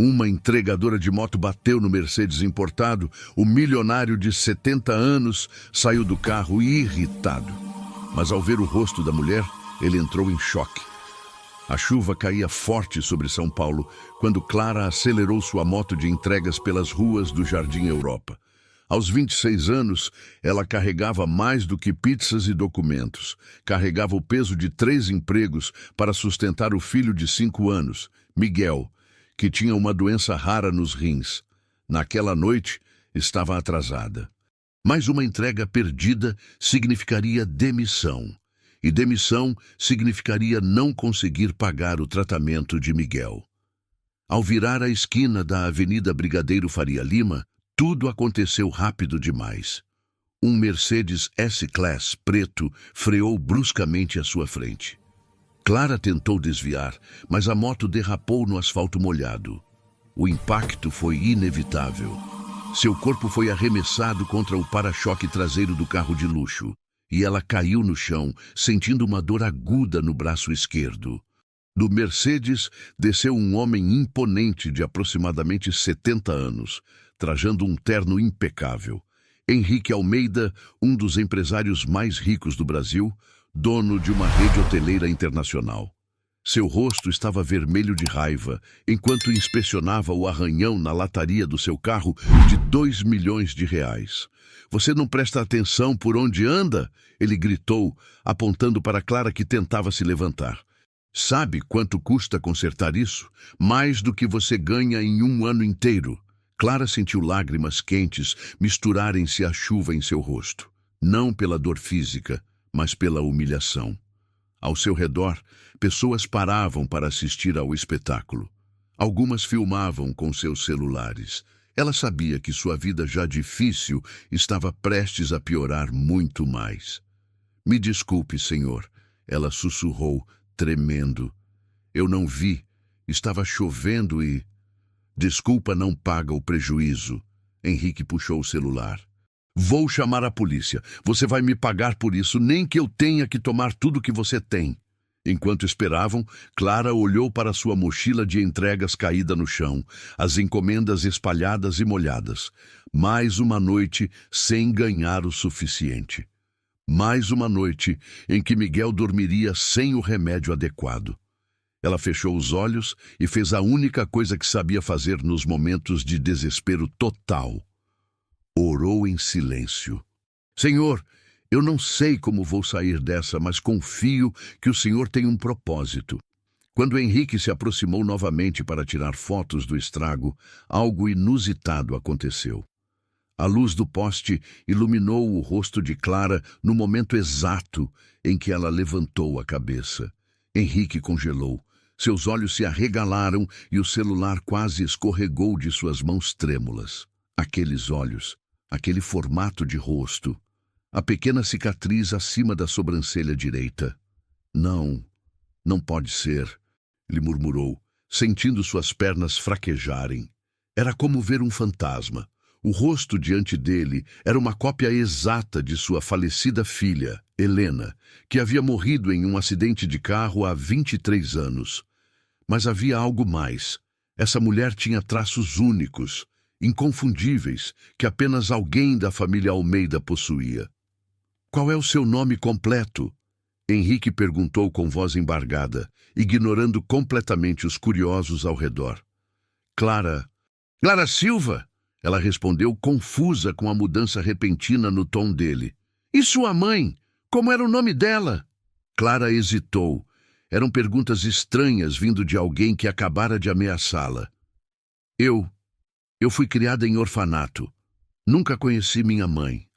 Uma entregadora de moto bateu no Mercedes importado. O milionário de 70 anos saiu do carro irritado. Mas ao ver o rosto da mulher, ele entrou em choque. A chuva caía forte sobre São Paulo quando Clara acelerou sua moto de entregas pelas ruas do Jardim Europa. Aos 26 anos, ela carregava mais do que pizzas e documentos. Carregava o peso de 3 empregos para sustentar o filho de 5 anos, Miguel, que tinha uma doença rara nos rins. Naquela noite, estava atrasada. Mas uma entrega perdida significaria demissão. E demissão significaria não conseguir pagar o tratamento de Miguel. Ao virar a esquina da Avenida Brigadeiro Faria Lima, tudo aconteceu rápido demais. Um Mercedes S-Class preto freou bruscamente à sua frente. Clara tentou desviar, mas a moto derrapou no asfalto molhado. O impacto foi inevitável. Seu corpo foi arremessado contra o para-choque traseiro do carro de luxo, e ela caiu no chão, sentindo uma dor aguda no braço esquerdo. Do Mercedes desceu um homem imponente de aproximadamente 70 anos, trajando um terno impecável. Henrique Almeida, um dos empresários mais ricos do Brasil, dono de uma rede hoteleira internacional. Seu rosto estava vermelho de raiva, enquanto inspecionava o arranhão na lataria do seu carro de 2 milhões de reais. "Você não presta atenção por onde anda?" ele gritou, apontando para Clara, que tentava se levantar. "Sabe quanto custa consertar isso? Mais do que você ganha em um ano inteiro." Clara sentiu lágrimas quentes misturarem-se à chuva em seu rosto. Não pela dor física, mas pela humilhação. Ao seu redor, pessoas paravam para assistir ao espetáculo. Algumas filmavam com seus celulares. Ela sabia que sua vida já difícil estava prestes a piorar muito mais. "Me desculpe, senhor", ela sussurrou, tremendo. "Eu não vi. Estava chovendo e..." "Desculpa não paga o prejuízo." Henrique puxou o celular. "Vou chamar a polícia. Você vai me pagar por isso, nem que eu tenha que tomar tudo que você tem." Enquanto esperavam, Clara olhou para sua mochila de entregas caída no chão, as encomendas espalhadas e molhadas. Mais uma noite sem ganhar o suficiente. Mais uma noite em que Miguel dormiria sem o remédio adequado. Ela fechou os olhos e fez a única coisa que sabia fazer nos momentos de desespero total. Orou em silêncio. "Senhor, eu não sei como vou sair dessa, mas confio que o Senhor tem um propósito." Quando Henrique se aproximou novamente para tirar fotos do estrago, algo inusitado aconteceu. A luz do poste iluminou o rosto de Clara no momento exato em que ela levantou a cabeça. Henrique congelou. Seus olhos se arregalaram e o celular quase escorregou de suas mãos trêmulas. Aqueles olhos, aquele formato de rosto, a pequena cicatriz acima da sobrancelha direita. Não, não pode ser, ele murmurou, sentindo suas pernas fraquejarem. Era como ver um fantasma. O rosto diante dele era uma cópia exata de sua falecida filha, Helena, que havia morrido em um acidente de carro há 23 anos. Mas havia algo mais. Essa mulher tinha traços únicos, inconfundíveis, que apenas alguém da família Almeida possuía. "Qual é o seu nome completo?" Henrique perguntou com voz embargada, ignorando completamente os curiosos ao redor. Clara Silva!" Ela respondeu, confusa com a mudança repentina no tom dele. "E sua mãe? Como era o nome dela?" Clara hesitou. Eram perguntas estranhas vindo de alguém que acabara de ameaçá-la. Eu fui criada em orfanato. Nunca conheci minha mãe."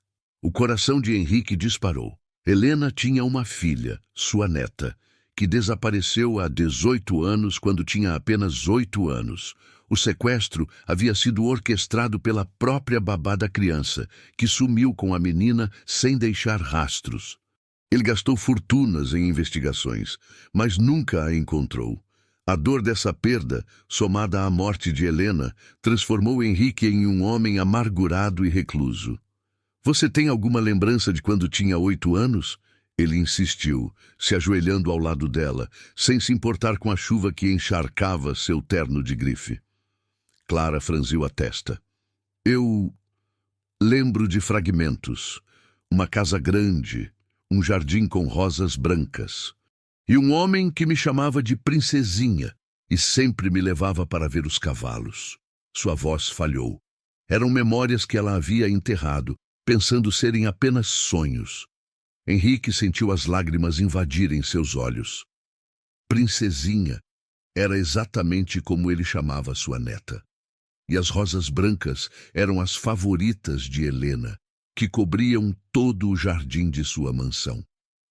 O coração de Henrique disparou. Helena tinha uma filha, sua neta, que desapareceu há 18 anos quando tinha apenas 8 anos. O sequestro havia sido orquestrado pela própria babá da criança, que sumiu com a menina sem deixar rastros. Ele gastou fortunas em investigações, mas nunca a encontrou. A dor dessa perda, somada à morte de Helena, transformou Henrique em um homem amargurado e recluso. "Você tem alguma lembrança de quando tinha 8 anos?" Ele insistiu, se ajoelhando ao lado dela, sem se importar com a chuva que encharcava seu terno de grife. Clara franziu a testa. Eu lembro de fragmentos. Uma casa grande, um jardim com rosas brancas. E um homem que me chamava de princesinha e sempre me levava para ver os cavalos. Sua voz falhou. Eram memórias que ela havia enterrado, pensando serem apenas sonhos. Henrique sentiu as lágrimas invadirem seus olhos. Princesinha era exatamente como ele chamava sua neta. E as rosas brancas eram as favoritas de Helena, que cobriam todo o jardim de sua mansão.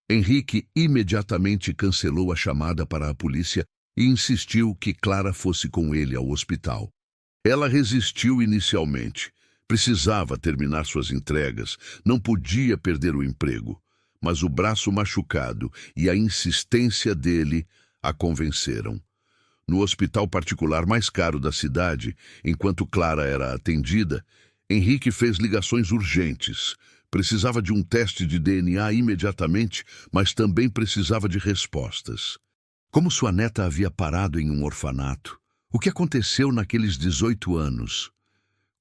Henrique imediatamente cancelou a chamada para a polícia e insistiu que Clara fosse com ele ao hospital. Ela resistiu inicialmente. Precisava terminar suas entregas, não podia perder o emprego. Mas o braço machucado e a insistência dele a convenceram. No hospital particular mais caro da cidade, enquanto Clara era atendida, Henrique fez ligações urgentes. Precisava de um teste de DNA imediatamente, mas também precisava de respostas. Como sua neta havia parado em um orfanato? O que aconteceu naqueles 18 anos?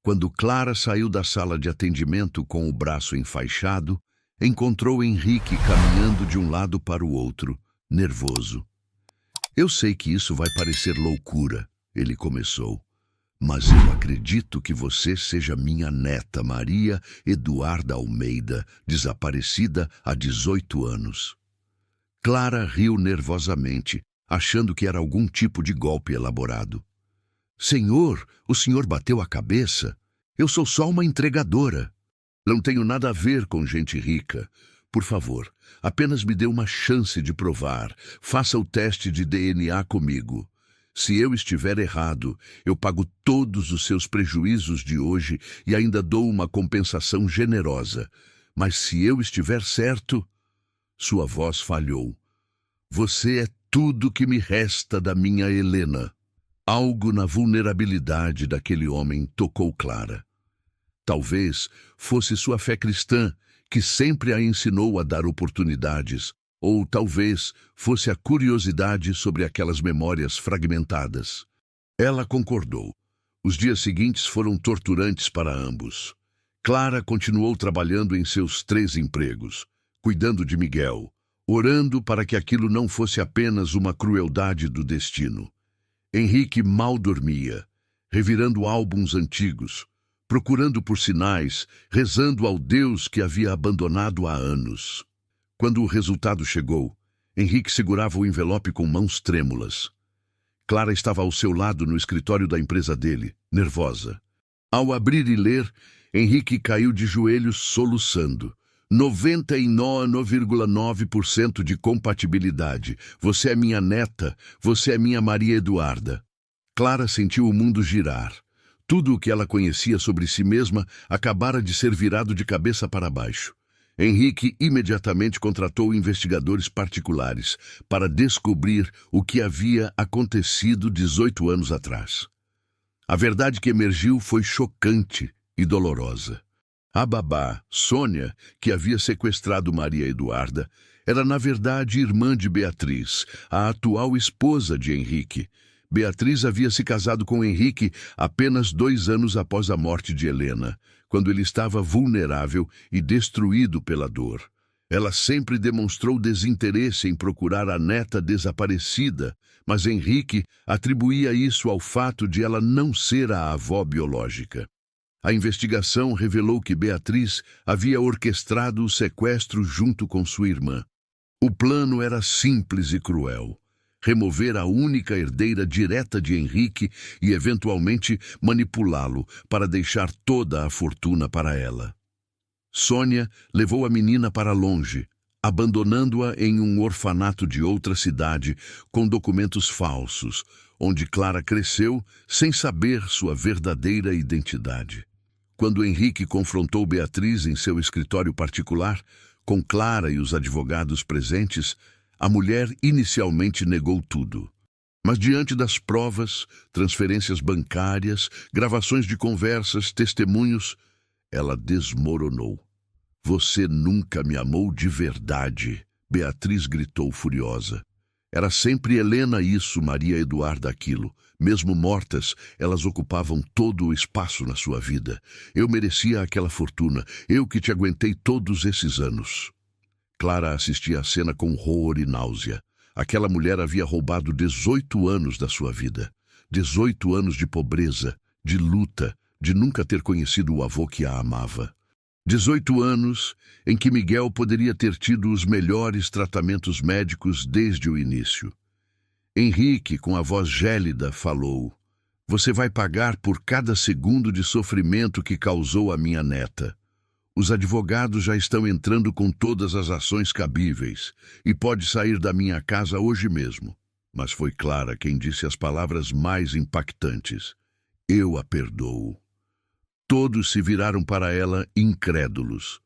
Quando Clara saiu da sala de atendimento com o braço enfaixado, encontrou Henrique caminhando de um lado para o outro, nervoso. Eu sei que isso vai parecer loucura, ele começou. Mas eu acredito que você seja minha neta, Maria Eduarda Almeida, desaparecida há 18 anos. Clara riu nervosamente, achando que era algum tipo de golpe elaborado. Senhor, o senhor bateu a cabeça? Eu sou só uma entregadora. Não tenho nada a ver com gente rica. Por favor, apenas me dê uma chance de provar. Faça o teste de DNA comigo. Se eu estiver errado, eu pago todos os seus prejuízos de hoje e ainda dou uma compensação generosa. Mas se eu estiver certo... Sua voz falhou. Você é tudo que me resta da minha Helena. Algo na vulnerabilidade daquele homem tocou Clara. Talvez fosse sua fé cristã, que sempre a ensinou a dar oportunidades, ou talvez fosse a curiosidade sobre aquelas memórias fragmentadas. Ela concordou. Os dias seguintes foram torturantes para ambos. Clara continuou trabalhando em seus 3 empregos, cuidando de Miguel, orando para que aquilo não fosse apenas uma crueldade do destino. Henrique mal dormia, revirando álbuns antigos, procurando por sinais, rezando ao Deus que havia abandonado há anos. Quando o resultado chegou, Henrique segurava o envelope com mãos trêmulas. Clara estava ao seu lado no escritório da empresa dele, nervosa. Ao abrir e ler, Henrique caiu de joelhos soluçando. 99,9% de compatibilidade. Você é minha neta, você é minha Maria Eduarda. Clara sentiu o mundo girar. Tudo o que ela conhecia sobre si mesma acabara de ser virado de cabeça para baixo. Henrique imediatamente contratou investigadores particulares para descobrir o que havia acontecido 18 anos atrás. A verdade que emergiu foi chocante e dolorosa. A babá, Sônia, que havia sequestrado Maria Eduarda, era na verdade irmã de Beatriz, a atual esposa de Henrique. Beatriz havia se casado com Henrique apenas 2 anos após a morte de Helena, quando ele estava vulnerável e destruído pela dor. Ela sempre demonstrou desinteresse em procurar a neta desaparecida, mas Henrique atribuía isso ao fato de ela não ser a avó biológica. A investigação revelou que Beatriz havia orquestrado o sequestro junto com sua irmã. O plano era simples e cruel: remover a única herdeira direta de Henrique e, eventualmente, manipulá-lo para deixar toda a fortuna para ela. Sônia levou a menina para longe, abandonando-a em um orfanato de outra cidade com documentos falsos, onde Clara cresceu sem saber sua verdadeira identidade. Quando Henrique confrontou Beatriz em seu escritório particular, com Clara e os advogados presentes, a mulher inicialmente negou tudo. Mas diante das provas, transferências bancárias, gravações de conversas, testemunhos, ela desmoronou. Você nunca me amou de verdade, Beatriz gritou furiosa. Era sempre Helena isso, Maria Eduarda aquilo. Mesmo mortas, elas ocupavam todo o espaço na sua vida. Eu merecia aquela fortuna, eu que te aguentei todos esses anos. Clara assistia à cena com horror e náusea. Aquela mulher havia roubado 18 anos da sua vida. 18 anos de pobreza, de luta, de nunca ter conhecido o avô que a amava. 18 anos em que Miguel poderia ter tido os melhores tratamentos médicos desde o início. Henrique, com a voz gélida, falou: "Você vai pagar por cada segundo de sofrimento que causou a minha neta. Os advogados já estão entrando com todas as ações cabíveis e pode sair da minha casa hoje mesmo." Mas foi Clara quem disse as palavras mais impactantes: "Eu a perdoo." Todos se viraram para ela incrédulos.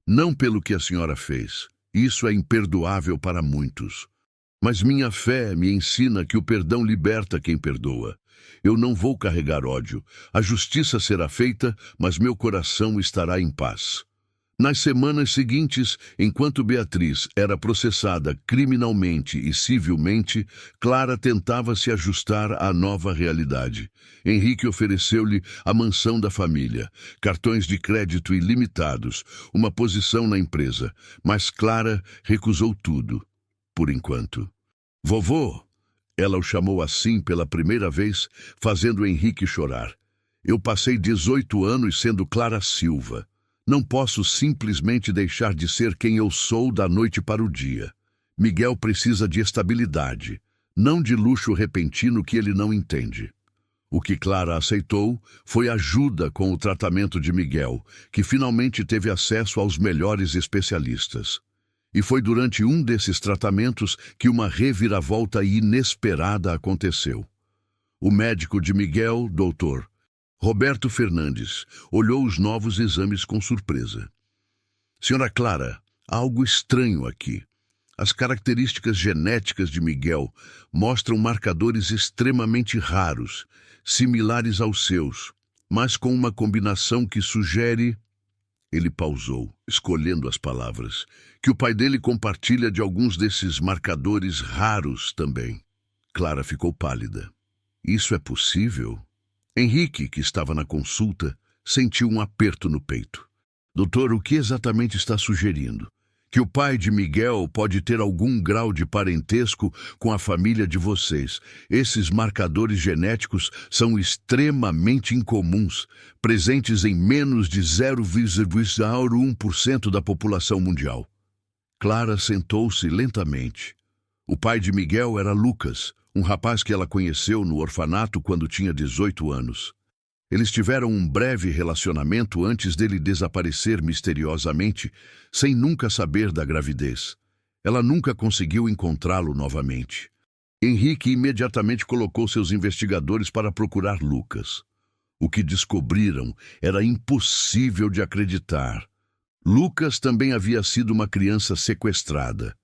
"Não pelo que a senhora fez. Isso é imperdoável para muitos. Mas minha fé me ensina que o perdão liberta quem perdoa. Eu não vou carregar ódio. A justiça será feita, mas meu coração estará em paz." Nas semanas seguintes, enquanto Beatriz era processada criminalmente e civilmente, Clara tentava se ajustar à nova realidade. Henrique ofereceu-lhe a mansão da família, cartões de crédito ilimitados, uma posição na empresa, mas Clara recusou tudo, por enquanto. "Vovô", ela o chamou assim pela primeira vez, fazendo Henrique chorar. "Eu passei 18 anos sendo Clara Silva. Não posso simplesmente deixar de ser quem eu sou da noite para o dia. Miguel precisa de estabilidade, não de luxo repentino que ele não entende." O que Clara aceitou foi ajuda com o tratamento de Miguel, que finalmente teve acesso aos melhores especialistas. E foi durante um desses tratamentos que uma reviravolta inesperada aconteceu. O médico de Miguel, Dr. Roberto Fernandes, olhou os novos exames com surpresa. "Senhora Clara, há algo estranho aqui. As características genéticas de Miguel mostram marcadores extremamente raros, similares aos seus, mas com uma combinação que sugere..." Ele pausou, escolhendo as palavras. "Que o pai dele compartilha de alguns desses marcadores raros também." Clara ficou pálida. "Isso é possível?" Henrique, que estava na consulta, sentiu um aperto no peito. "Doutor, o que exatamente está sugerindo? Que o pai de Miguel pode ter algum grau de parentesco com a família de vocês. Esses marcadores genéticos são extremamente incomuns, presentes em menos de 0,01% da população mundial." Clara sentou-se lentamente. O pai de Miguel era Lucas, um rapaz que ela conheceu no orfanato quando tinha 18 anos. Eles tiveram um breve relacionamento antes dele desaparecer misteriosamente, sem nunca saber da gravidez. Ela nunca conseguiu encontrá-lo novamente. Henrique imediatamente colocou seus investigadores para procurar Lucas. O que descobriram era impossível de acreditar. Lucas também havia sido uma criança sequestrada,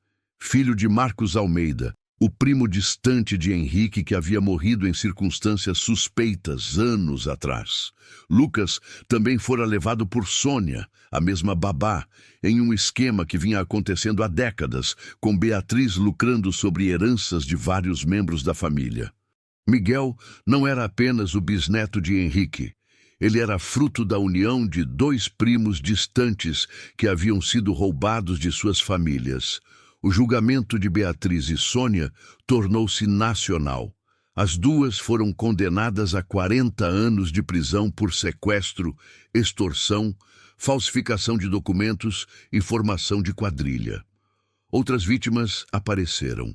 filho de Marcos Almeida, o primo distante de Henrique que havia morrido em circunstâncias suspeitas anos atrás. Lucas também fora levado por Sônia, a mesma babá, em um esquema que vinha acontecendo há décadas, com Beatriz lucrando sobre heranças de vários membros da família. Miguel não era apenas o bisneto de Henrique. Ele era fruto da união de dois primos distantes que haviam sido roubados de suas famílias. O julgamento de Beatriz e Sônia tornou-se nacional. As duas foram condenadas a 40 anos de prisão por sequestro, extorsão, falsificação de documentos e formação de quadrilha. Outras vítimas apareceram.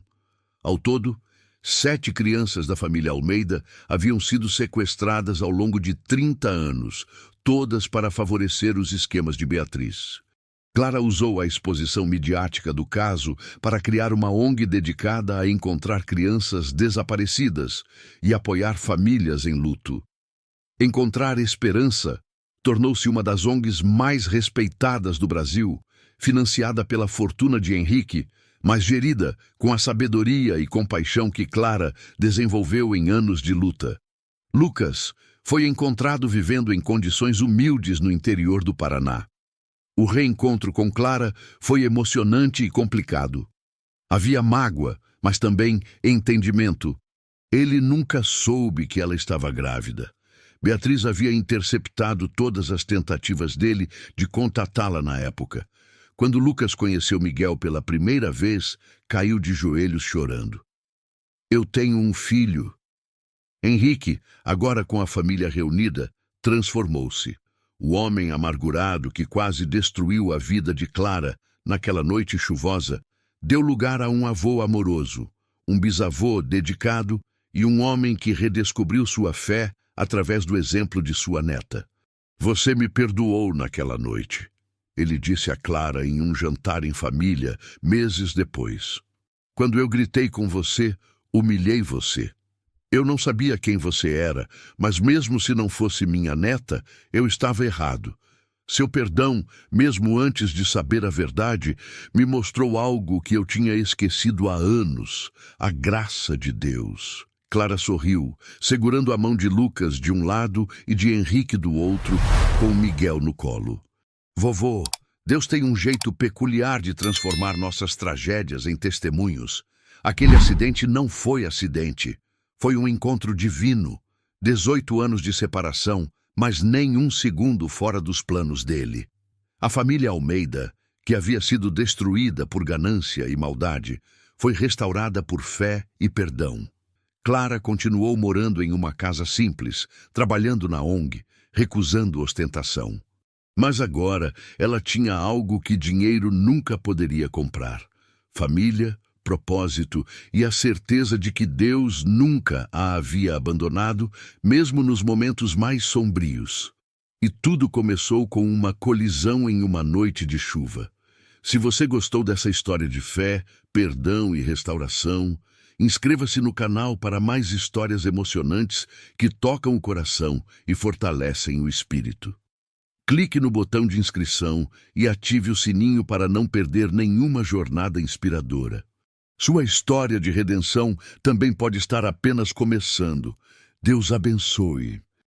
Ao todo, 7 crianças da família Almeida haviam sido sequestradas ao longo de 30 anos, todas para favorecer os esquemas de Beatriz. Clara usou a exposição midiática do caso para criar uma ONG dedicada a encontrar crianças desaparecidas e apoiar famílias em luto. Encontrar Esperança tornou-se uma das ONGs mais respeitadas do Brasil, financiada pela fortuna de Henrique, mas gerida com a sabedoria e compaixão que Clara desenvolveu em anos de luta. Lucas foi encontrado vivendo em condições humildes no interior do Paraná. O reencontro com Clara foi emocionante e complicado. Havia mágoa, mas também entendimento. Ele nunca soube que ela estava grávida. Beatriz havia interceptado todas as tentativas dele de contatá-la na época. Quando Lucas conheceu Miguel pela primeira vez, caiu de joelhos chorando. Eu tenho um filho. Henrique, agora com a família reunida, transformou-se. O homem amargurado que quase destruiu a vida de Clara naquela noite chuvosa, deu lugar a um avô amoroso, um bisavô dedicado e um homem que redescobriu sua fé através do exemplo de sua neta. Você me perdoou naquela noite, ele disse a Clara em um jantar em família, meses depois. Quando eu gritei com você, humilhei você. Eu não sabia quem você era, mas mesmo se não fosse minha neta, eu estava errado. Seu perdão, mesmo antes de saber a verdade, me mostrou algo que eu tinha esquecido há anos, a graça de Deus. Clara sorriu, segurando a mão de Lucas de um lado e de Henrique do outro, com Miguel no colo. Vovô, Deus tem um jeito peculiar de transformar nossas tragédias em testemunhos. Aquele acidente não foi acidente. Foi um encontro divino. 18 anos de separação, mas nem um segundo fora dos planos dele. A família Almeida, que havia sido destruída por ganância e maldade, foi restaurada por fé e perdão. Clara continuou morando em uma casa simples, trabalhando na ONG, recusando ostentação. Mas agora ela tinha algo que dinheiro nunca poderia comprar: família, propósito e a certeza de que Deus nunca a havia abandonado, mesmo nos momentos mais sombrios. E tudo começou com uma colisão em uma noite de chuva. Se você gostou dessa história de fé, perdão e restauração, inscreva-se no canal para mais histórias emocionantes que tocam o coração e fortalecem o espírito. Clique no botão de inscrição e ative o sininho para não perder nenhuma jornada inspiradora. Sua história de redenção também pode estar apenas começando. Deus abençoe.